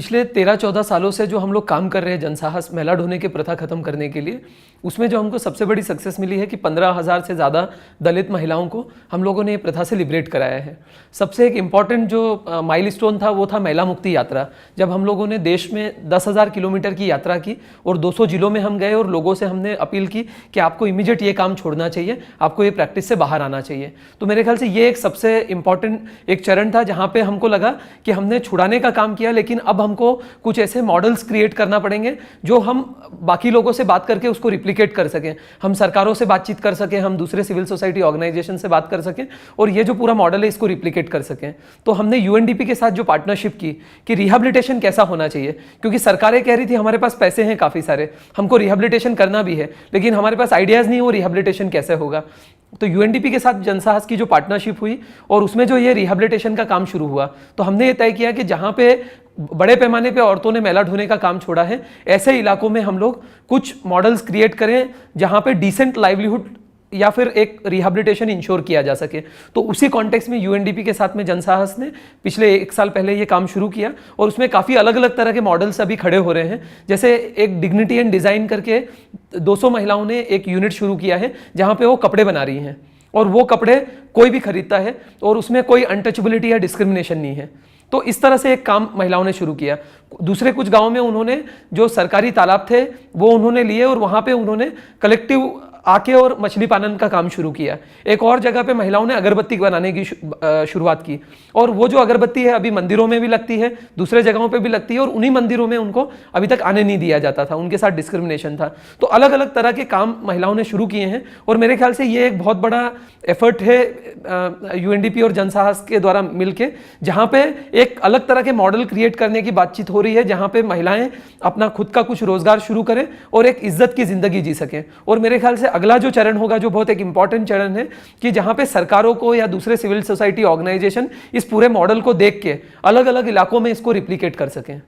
पिछले 13-14 सालों से जो हम लोग काम कर रहे हैं जनसाहस महिला ढोने की प्रथा खत्म करने के लिए, उसमें जो हमको सबसे बड़ी सक्सेस मिली है कि 15,000 से ज़्यादा दलित महिलाओं को हम लोगों ने ये प्रथा से लिबरेट कराया है। सबसे एक इम्पॉर्टेंट जो माइलस्टोन था वो था महिला मुक्ति यात्रा। जब हम लोगों ने देश में 10,000 किलोमीटर की यात्रा की और 200 जिलों में हम गए और लोगों से हमने अपील की कि आपको इमीडिएट ये काम छोड़ना चाहिए, आपको ये प्रैक्टिस से बाहर आना चाहिए। तो मेरे ख्याल से ये एक सबसे इम्पॉर्टेंट एक चरण था जहाँ पे हमको लगा कि हमने छुड़ाने का काम किया, लेकिन अब हमको कुछ ऐसे मॉडल्स क्रिएट करना पड़ेंगे जो हम बाकी लोगों से बात करके उसको रिप्लिकेट कर सकें, हम सरकारों से बातचीत कर सकें, हम दूसरे सिविल सोसाइटी ऑर्गेनाइजेशन से बात कर सकें और ये जो पूरा मॉडल है इसको रिप्लिकेट कर सकें। तो हमने यूएनडीपी के साथ जो पार्टनरशिप की कि रिहैबिलिटेशन कैसा होना चाहिए, क्योंकि सरकारें कह रही थी हमारे पास पैसे हैं काफ़ी सारे, हमको रिहैबिलिटेशन करना भी है, लेकिन हमारे पास आइडियाज़ नहीं वो रिहैबिलिटेशन कैसे होगा। तो यूएनडीपी के साथ जनसाहस की जो पार्टनरशिप हुई और उसमें जो ये रिहैबिलिटेशन का काम शुरू हुआ, तो हमने ये तय किया कि जहाँ पे बड़े पैमाने पे औरतों ने मैला ढोने का काम छोड़ा है, ऐसे इलाकों में हम लोग कुछ मॉडल्स क्रिएट करें जहाँ पे डिसेंट लाइवलीहुड या फिर एक रिहैबिलिटेशन इंश्योर किया जा सके। तो उसी कॉन्टेक्स्ट में यूएनडीपी के साथ में जनसाहस ने पिछले 1 साल पहले ये काम शुरू किया और उसमें काफ़ी अलग अलग तरह के मॉडल्स अभी खड़े हो रहे हैं। जैसे एक डिग्निटी एंड डिज़ाइन करके 200 महिलाओं ने एक यूनिट शुरू किया है जहाँ पे वो कपड़े बना रही हैं और वो कपड़े कोई भी खरीदता है और उसमें कोई अनटचेबिलिटी या डिस्क्रिमिनेशन नहीं है। तो इस तरह से एक काम महिलाओं ने शुरू किया। दूसरे कुछ गाँव में उन्होंने जो सरकारी तालाब थे वो उन्होंने लिए और वहाँ पे उन्होंने कलेक्टिव आके और मछली पालन का काम शुरू किया। एक और जगह पे महिलाओं ने अगरबत्ती बनाने की शुरुआत की और वो जो अगरबत्ती है अभी मंदिरों में भी लगती है, दूसरे जगहों पे भी लगती है और उन्हीं मंदिरों में उनको अभी तक आने नहीं दिया जाता था, उनके साथ डिस्क्रिमिनेशन था। तो अलग अलग तरह के काम महिलाओं ने शुरू किए हैं और मेरे ख्याल से ये एक बहुत बड़ा एफर्ट है यूएनडीपी और जनसाहस के द्वारा मिलके, जहाँ पे एक अलग तरह के मॉडल क्रिएट करने की बातचीत हो रही है, जहाँ पे महिलाएं अपना खुद का कुछ रोजगार शुरू करें और एक इज्जत की जिंदगी जी सकें। और मेरे ख्याल से अगला जो चरण होगा जो बहुत एक इंपॉर्टेंट चरण है कि जहां पे सरकारों को या दूसरे सिविल सोसाइटी ऑर्गेनाइजेशन इस पूरे मॉडल को देख के अलग अलग इलाकों में इसको रिप्लिकेट कर सकें।